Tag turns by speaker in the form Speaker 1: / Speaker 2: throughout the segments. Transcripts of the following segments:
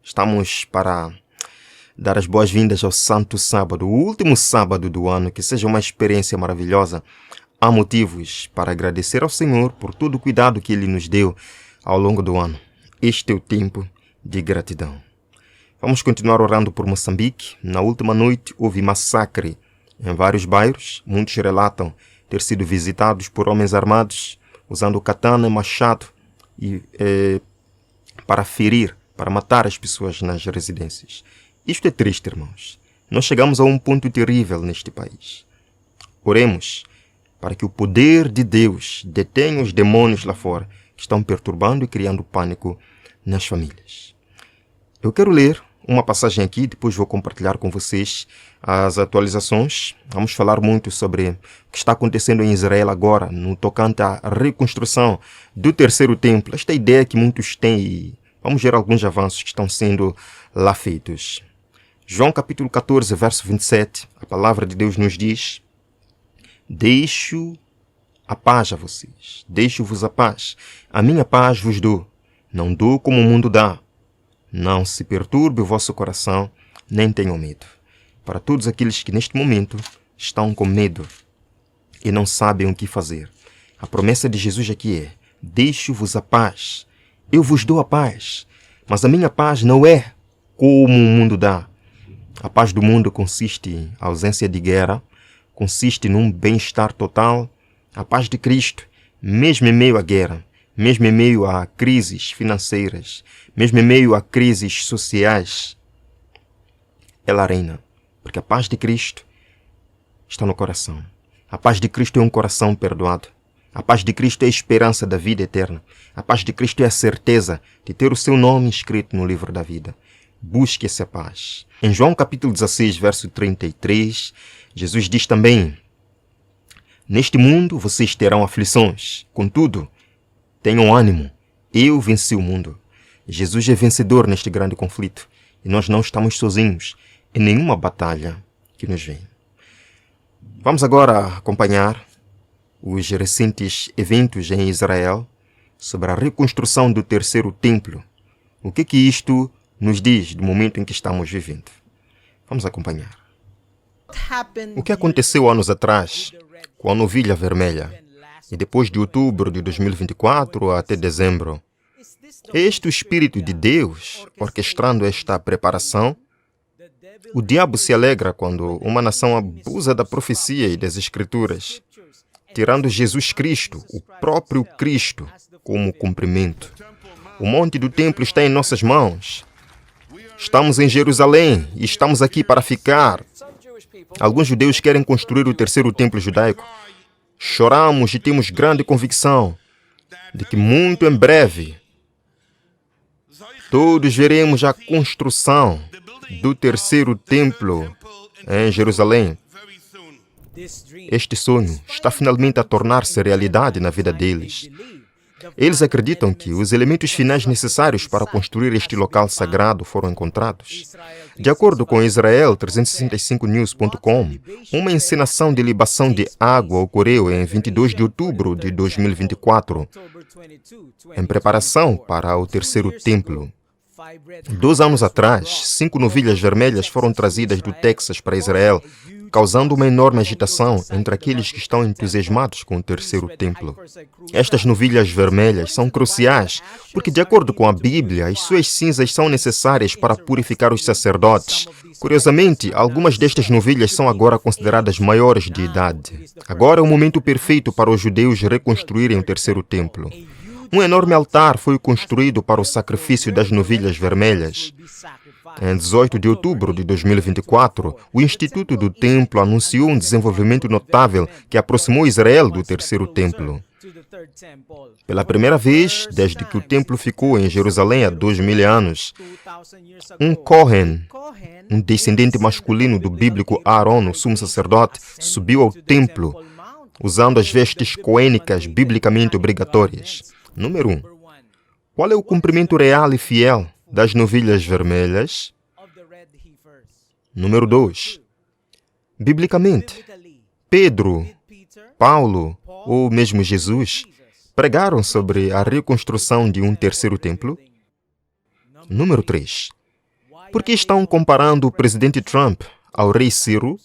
Speaker 1: Estamos para dar as boas-vindas ao Santo Sábado, o último sábado do ano, que seja uma experiência maravilhosa. Há motivos para agradecer ao Senhor por todo o cuidado que Ele nos deu ao longo do ano. Este é o tempo de gratidão. Vamos continuar orando por Moçambique. Na última noite houve massacre em vários bairros. Muitos relatam ter sido visitados por homens armados, usando katana e machado para ferir, para matar as pessoas nas residências. Isto é triste, irmãos. Nós chegamos a um ponto terrível neste país. Oremos para que o poder de Deus detenha os demônios lá fora que estão perturbando e criando pânico nas famílias. Eu quero ler uma passagem aqui, depois vou compartilhar com vocês as atualizações. Vamos falar muito sobre o que está acontecendo em Israel agora, no tocante à reconstrução do terceiro templo. Esta ideia que muitos têm e vamos ver alguns avanços que estão sendo lá feitos. João capítulo 14, verso 27, a palavra de Deus nos diz: Deixo a paz a vocês, deixo-vos a paz. A minha paz vos dou, não dou como o mundo dá. Não se perturbe o vosso coração, nem tenham medo. Para todos aqueles que neste momento estão com medo e não sabem o que fazer, a promessa de Jesus aqui é: deixo-vos a paz, eu vos dou a paz. Mas a minha paz não é como o mundo dá. A paz do mundo consiste em ausência de guerra, consiste num bem-estar total. A paz de Cristo, mesmo em meio à guerra, mesmo em meio a crises financeiras, mesmo em meio a crises sociais, ela reina, porque a paz de Cristo está no coração. A paz de Cristo é um coração perdoado. A paz de Cristo é a esperança da vida eterna. A paz de Cristo é a certeza de ter o seu nome escrito no livro da vida. Busque essa paz. Em João capítulo 16, verso 33, Jesus diz também: Neste mundo vocês terão aflições, contudo, tenham ânimo, eu venci o mundo. Jesus é vencedor neste grande conflito e nós não estamos sozinhos em nenhuma batalha que nos vem. Vamos agora acompanhar os recentes eventos em Israel sobre a reconstrução do terceiro templo. O que isto nos diz do momento em que estamos vivendo? Vamos acompanhar. O que aconteceu anos atrás com a novilha vermelha e depois de outubro de 2024 até dezembro? É este o Espírito de Deus orquestrando esta preparação? O diabo se alegra quando uma nação abusa da profecia e das Escrituras, tirando Jesus Cristo, o próprio Cristo, como cumprimento. O monte do templo está em nossas mãos. Estamos em Jerusalém e estamos aqui para ficar. Alguns judeus querem construir o terceiro templo judaico. Choramos e temos grande convicção de que muito em breve todos veremos a construção do terceiro templo em Jerusalém. Este sonho está finalmente a tornar-se realidade na vida deles. Eles acreditam que os elementos finais necessários para construir este local sagrado foram encontrados. De acordo com Israel365news.com, uma encenação de libação de água ocorreu em 22 de outubro de 2024, em preparação para o terceiro templo. 2 anos atrás, 5 novilhas vermelhas foram trazidas do Texas para Israel, causando uma enorme agitação entre aqueles que estão entusiasmados com o terceiro templo. Estas novilhas vermelhas são cruciais porque, de acordo com a Bíblia, as suas cinzas são necessárias para purificar os sacerdotes. Curiosamente, algumas destas novilhas são agora consideradas maiores de idade. Agora é o momento perfeito para os judeus reconstruírem o terceiro templo. Um enorme altar foi construído para o sacrifício das novilhas vermelhas. Em 18 de outubro de 2024, o Instituto do Templo anunciou um desenvolvimento notável que aproximou Israel do terceiro templo. Pela primeira vez, desde que o templo ficou em Jerusalém há 2000 anos, um Cohen, um descendente masculino do bíblico Aaron, o sumo sacerdote, subiu ao templo usando as vestes coênicas biblicamente obrigatórias. Número 1. Qual é o comprimento real e fiel das novilhas vermelhas? Número 2. Biblicamente, Pedro, Paulo ou mesmo Jesus pregaram sobre a reconstrução de um terceiro templo? Número 3. Por que estão comparando o presidente Trump ao rei Ciro?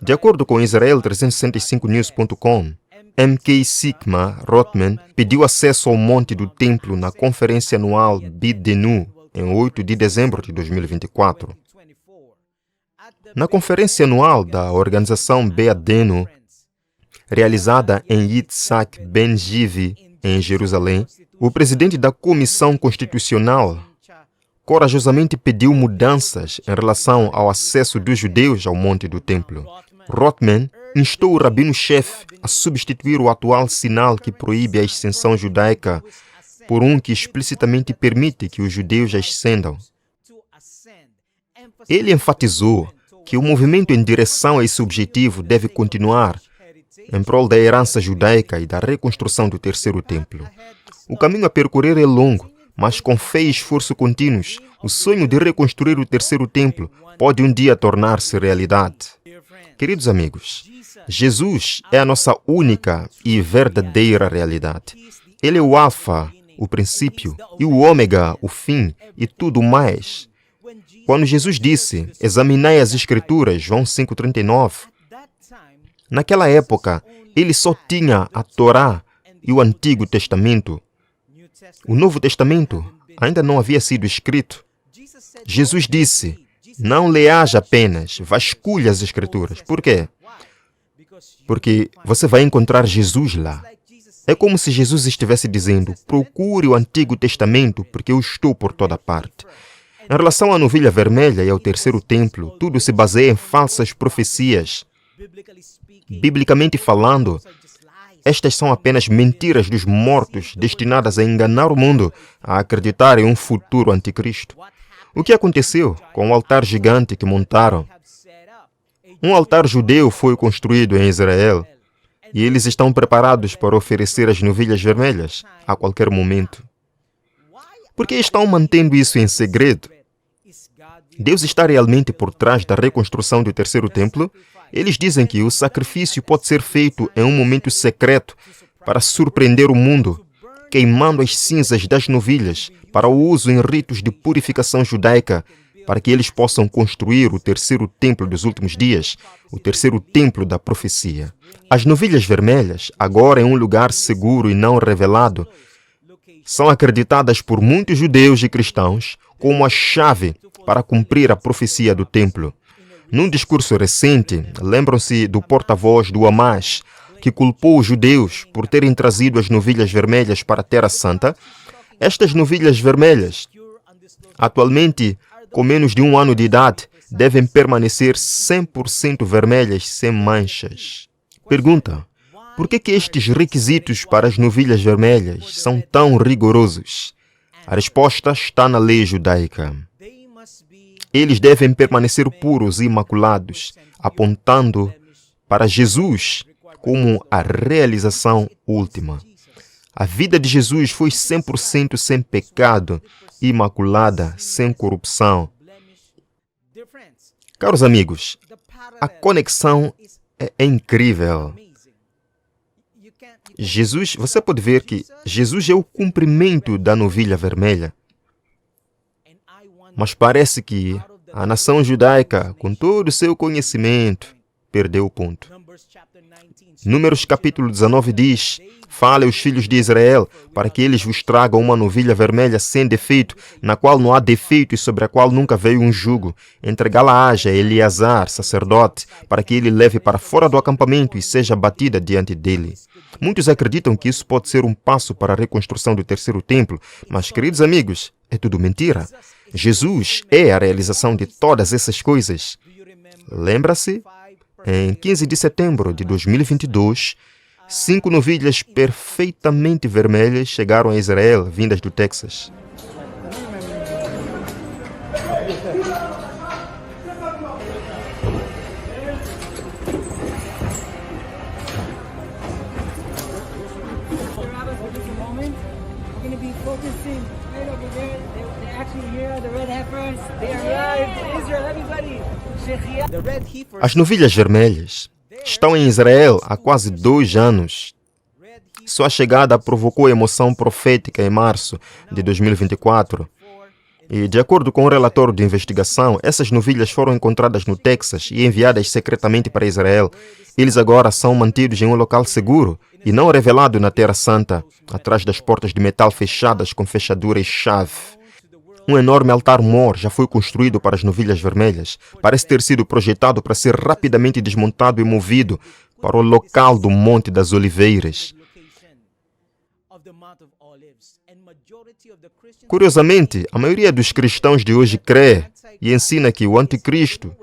Speaker 1: De acordo com Israel365news.com, M.K. Sigma Rothman pediu acesso ao monte do templo na conferência anual Bidenu, em 8 de dezembro de 2024. Na conferência anual da organização Beadenu, realizada em Yitzhak Ben-Zivi, em Jerusalém, o presidente da Comissão Constitucional corajosamente pediu mudanças em relação ao acesso dos judeus ao monte do templo. Rothman instou o rabino-chefe a substituir o atual sinal que proíbe a ascensão judaica por um que explicitamente permite que os judeus ascendam. Ele enfatizou que o movimento em direção a esse objetivo deve continuar em prol da herança judaica e da reconstrução do terceiro templo. O caminho a percorrer é longo, mas com fé e esforço contínuos, o sonho de reconstruir o terceiro templo pode um dia tornar-se realidade. Queridos amigos, Jesus é a nossa única e verdadeira realidade. Ele é o Alfa, o princípio, e o Ômega, o fim, e tudo mais. Quando Jesus disse, examinai as Escrituras, João 5,39, naquela época, ele só tinha a Torá e o Antigo Testamento. O Novo Testamento ainda não havia sido escrito. Jesus disse, não leas apenas, vasculhe as Escrituras. Por quê? Porque você vai encontrar Jesus lá. É como se Jesus estivesse dizendo, procure o Antigo Testamento, porque eu estou por toda parte. Em relação à novilha vermelha e ao terceiro templo, tudo se baseia em falsas profecias. Biblicamente falando, estas são apenas mentiras dos mortos destinadas a enganar o mundo a acreditar em um futuro anticristo. O que aconteceu com o altar gigante que montaram? Um altar judeu foi construído em Israel e eles estão preparados para oferecer as novilhas vermelhas a qualquer momento. Por que estão mantendo isso em segredo? Deus está realmente por trás da reconstrução do terceiro templo? Eles dizem que o sacrifício pode ser feito em um momento secreto para surpreender o mundo, queimando as cinzas das novilhas para o uso em ritos de purificação judaica, para que eles possam construir o terceiro templo dos últimos dias, o terceiro templo da profecia. As novilhas vermelhas, agora em um lugar seguro e não revelado, são acreditadas por muitos judeus e cristãos como a chave para cumprir a profecia do templo. Num discurso recente, lembram-se do porta-voz do Hamas, que culpou os judeus por terem trazido as novilhas vermelhas para a Terra Santa. Estas novilhas vermelhas, atualmente com menos de 1 ano de idade, devem permanecer 100% vermelhas, sem manchas. Pergunta: por que estes requisitos para as novilhas vermelhas são tão rigorosos? A resposta está na lei judaica. Eles devem permanecer puros e imaculados, apontando para Jesus como a realização última. A vida de Jesus foi 100% sem pecado, imaculada, sem corrupção. Caros amigos, a conexão é incrível. Jesus, você pode ver que Jesus é o cumprimento da novilha vermelha. Mas parece que a nação judaica, com todo o seu conhecimento, perdeu o ponto. Números capítulo 19 diz, fale aos filhos de Israel, para que eles vos tragam uma novilha vermelha sem defeito, na qual não há defeito e sobre a qual nunca veio um jugo. Entregá-la haja a Eleazar, sacerdote, para que ele leve para fora do acampamento e seja batida diante dele. Muitos acreditam que isso pode ser um passo para a reconstrução do terceiro templo, mas, queridos amigos, é tudo mentira. Jesus é a realização de todas essas coisas. Lembra-se? Em 15 de setembro de 2022, 5 novilhas perfeitamente vermelhas chegaram a Israel, vindas do Texas. As novilhas vermelhas estão em Israel há quase 2 anos. Sua chegada provocou emoção profética em março de 2024. E, de acordo com o relatório de investigação, essas novilhas foram encontradas no Texas e enviadas secretamente para Israel. Eles agora são mantidos em um local seguro e não revelado na Terra Santa, atrás das portas de metal fechadas com fechadura e chave. Um enorme altar-mor já foi construído para as novilhas vermelhas. Parece ter sido projetado para ser rapidamente desmontado e movido para o local do Monte das Oliveiras. Curiosamente, a maioria dos cristãos de hoje crê e ensina que o anticristo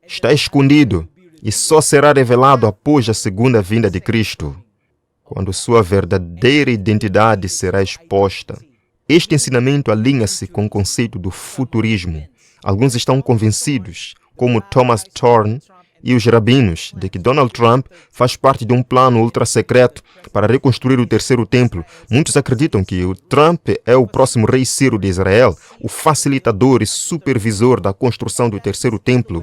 Speaker 1: está escondido e só será revelado após a segunda vinda de Cristo, quando sua verdadeira identidade será exposta. Este ensinamento alinha-se com o conceito do futurismo. Alguns estão convencidos, como Thomas Thorne e os rabinos, de que Donald Trump faz parte de um plano ultra-secreto para reconstruir o terceiro templo. Muitos acreditam que o Trump é o próximo rei Ciro de Israel, o facilitador e supervisor da construção do terceiro templo,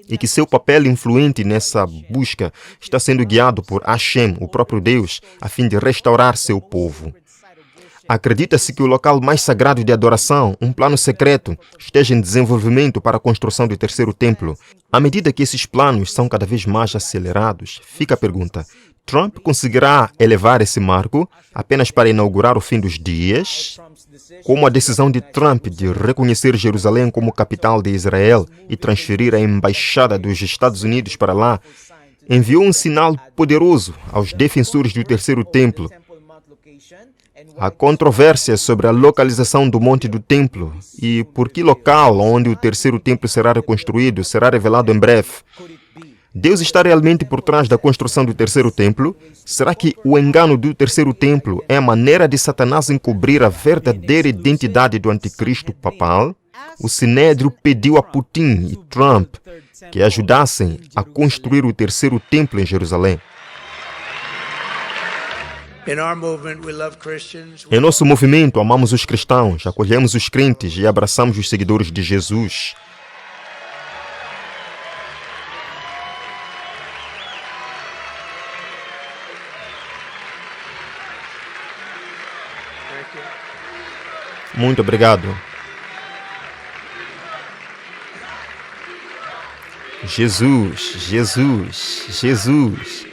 Speaker 1: e que seu papel influente nessa busca está sendo guiado por Hashem, o próprio Deus, a fim de restaurar seu povo. Acredita-se que o local mais sagrado de adoração, um plano secreto, esteja em desenvolvimento para a construção do terceiro templo. À medida que esses planos são cada vez mais acelerados, fica a pergunta: Trump conseguirá elevar esse marco apenas para inaugurar o fim dos dias? Como a decisão de Trump de reconhecer Jerusalém como capital de Israel e transferir a embaixada dos Estados Unidos para lá, enviou um sinal poderoso aos defensores do terceiro templo. Há controvérsia sobre a localização do Monte do Templo e por que local onde o terceiro templo será reconstruído será revelado em breve. Deus está realmente por trás da construção do terceiro templo? Será que o engano do terceiro templo é a maneira de Satanás encobrir a verdadeira identidade do anticristo papal? O Sinédrio pediu a Putin e Trump que ajudassem a construir o terceiro templo em Jerusalém. Em nosso movimento, amamos os cristãos, acolhemos os crentes e abraçamos os seguidores de Jesus. Muito obrigado. Jesus, Jesus, Jesus,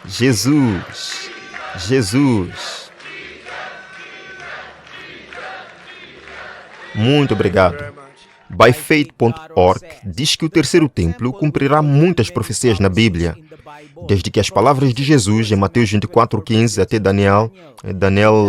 Speaker 1: Jesus, Jesus. Muito obrigado. Byfaith.org diz que o terceiro templo cumprirá muitas profecias na Bíblia, desde que as palavras de Jesus em Mateus 24:15 até Daniel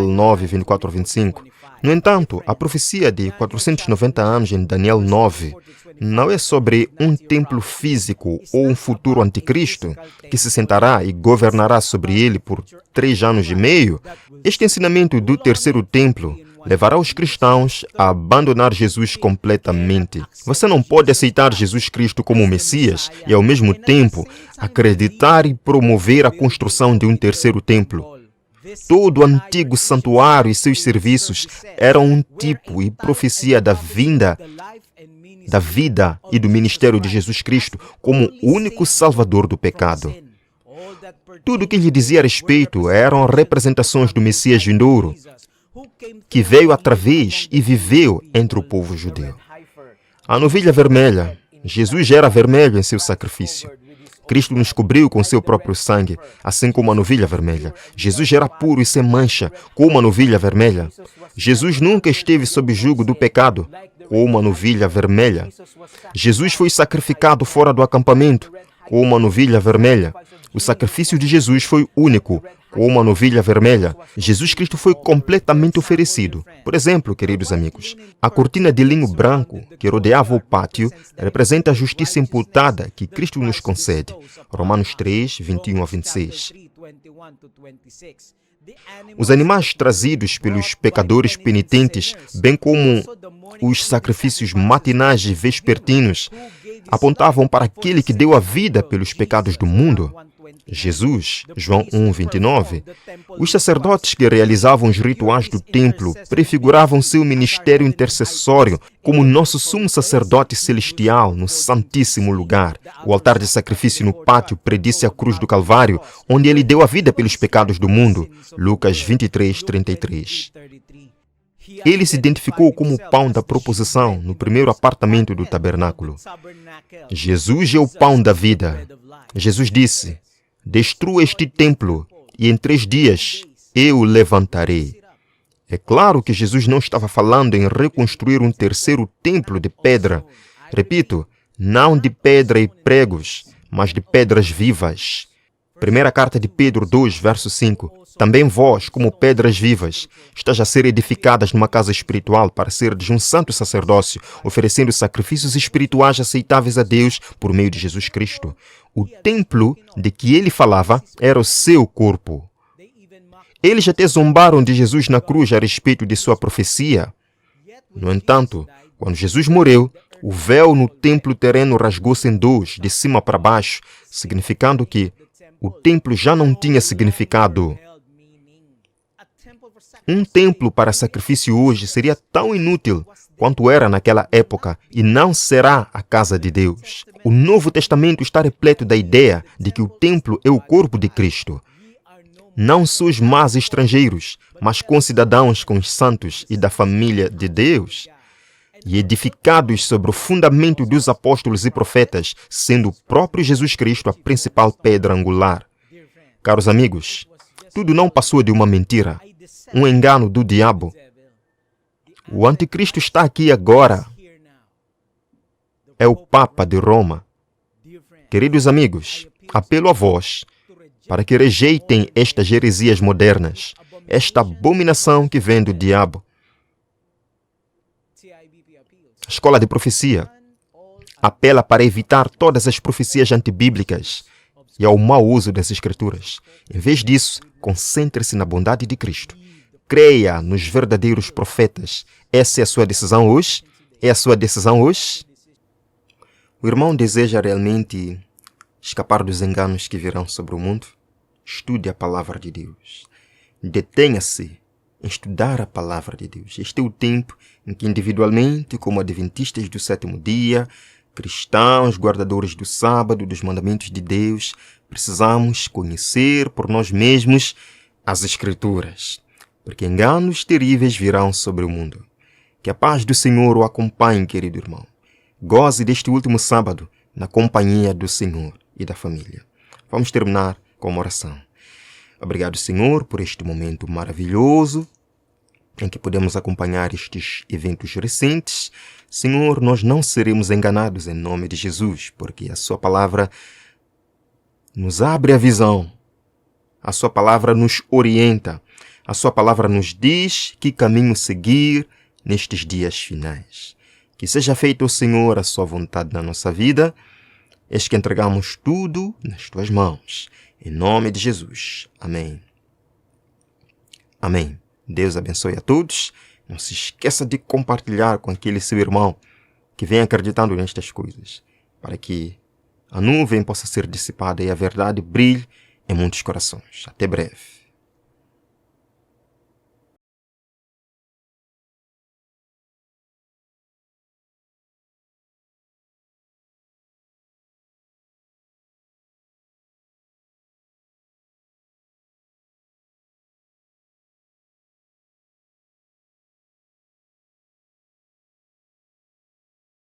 Speaker 1: 9, 24 a 25. No entanto, a profecia de 490 anos em Daniel 9 não é sobre um templo físico ou um futuro anticristo que se sentará e governará sobre ele por 3 anos e meio. Este ensinamento do terceiro templo levará os cristãos a abandonar Jesus completamente. Você não pode aceitar Jesus Cristo como Messias e, ao mesmo tempo, acreditar e promover a construção de um terceiro templo. Todo o antigo santuário e seus serviços eram um tipo e profecia da vinda, da vida e do ministério de Jesus Cristo como único salvador do pecado. Tudo o que lhe dizia a respeito eram representações do Messias vindouro, que veio através e viveu entre o povo judeu. A novilha vermelha, Jesus era vermelho em seu sacrifício. Cristo nos cobriu com seu próprio sangue, assim como a novilha vermelha. Jesus era puro e sem mancha, como a novilha vermelha. Jesus nunca esteve sob jugo do pecado, como a novilha vermelha. Jesus foi sacrificado fora do acampamento, como a novilha vermelha. O sacrifício de Jesus foi único, como a novilha vermelha. Jesus Cristo foi completamente oferecido. Por exemplo, queridos amigos, a cortina de linho branco que rodeava o pátio representa a justiça imputada que Cristo nos concede. Romanos 3, 21 a 26. Os animais trazidos pelos pecadores penitentes, bem como os sacrifícios matinais e vespertinos, apontavam para aquele que deu a vida pelos pecados do mundo. Jesus, João 1, 29. Os sacerdotes que realizavam os rituais do templo prefiguravam seu ministério intercessório como nosso sumo sacerdote celestial no Santíssimo Lugar. O altar de sacrifício no pátio predisse a cruz do Calvário, onde ele deu a vida pelos pecados do mundo. Lucas 23, 33. Ele se identificou como o pão da proposição no primeiro apartamento do tabernáculo. Jesus é o pão da vida. Jesus disse: destrua este templo e em 3 dias eu o levantarei. É claro que Jesus não estava falando em reconstruir um terceiro templo de pedra. Repito, não de pedra e pregos, mas de pedras vivas. Primeira carta de Pedro 2, verso 5. Também vós, como pedras vivas, estáis a ser edificadas numa casa espiritual para serdes um santo sacerdócio, oferecendo sacrifícios espirituais aceitáveis a Deus por meio de Jesus Cristo. O templo de que ele falava era o seu corpo. Eles até zombaram de Jesus na cruz a respeito de sua profecia. No entanto, quando Jesus morreu, o véu no templo terreno rasgou-se em 2, de cima para baixo, significando que o templo já não tinha significado. Um templo para sacrifício hoje seria tão inútil quanto era naquela época e não será a casa de Deus. O Novo Testamento está repleto da ideia de que o templo é o corpo de Cristo. Não sois mais estrangeiros, mas concidadãos com os santos e da família de Deus, e edificados sobre o fundamento dos apóstolos e profetas, sendo o próprio Jesus Cristo a principal pedra angular. Caros amigos, tudo não passou de uma mentira, um engano do diabo. O anticristo está aqui agora. É o Papa de Roma. Queridos amigos, apelo a vós para que rejeitem estas heresias modernas, esta abominação que vem do diabo. A escola de profecia apela para evitar todas as profecias antibíblicas e ao mau uso das Escrituras. Em vez disso, concentre-se na bondade de Cristo. Creia nos verdadeiros profetas. Essa é a sua decisão hoje? É a sua decisão hoje? O irmão deseja realmente escapar dos enganos que virão sobre o mundo? Estude a palavra de Deus. Detenha-se em estudar a palavra de Deus. Este é o tempo em que individualmente, como adventistas do 7º dia, cristãos, guardadores do sábado, dos mandamentos de Deus, precisamos conhecer por nós mesmos as Escrituras, porque enganos terríveis virão sobre o mundo. Que a paz do Senhor o acompanhe, querido irmão. Goze deste último sábado na companhia do Senhor e da família. Vamos terminar com uma oração. Obrigado, Senhor, por este momento maravilhoso em que podemos acompanhar estes eventos recentes. Senhor, nós não seremos enganados em nome de Jesus, porque a sua palavra nos abre a visão, a sua palavra nos orienta, a sua palavra nos diz que caminho seguir nestes dias finais. Que seja feito, Senhor, a sua vontade na nossa vida. Eis que entregamos tudo nas tuas mãos. Em nome de Jesus. Amém. Amém. Deus abençoe a todos. Não se esqueça de compartilhar com aquele seu irmão que vem acreditando nestas coisas, para que a nuvem possa ser dissipada e a verdade brilhe em muitos corações. Até breve.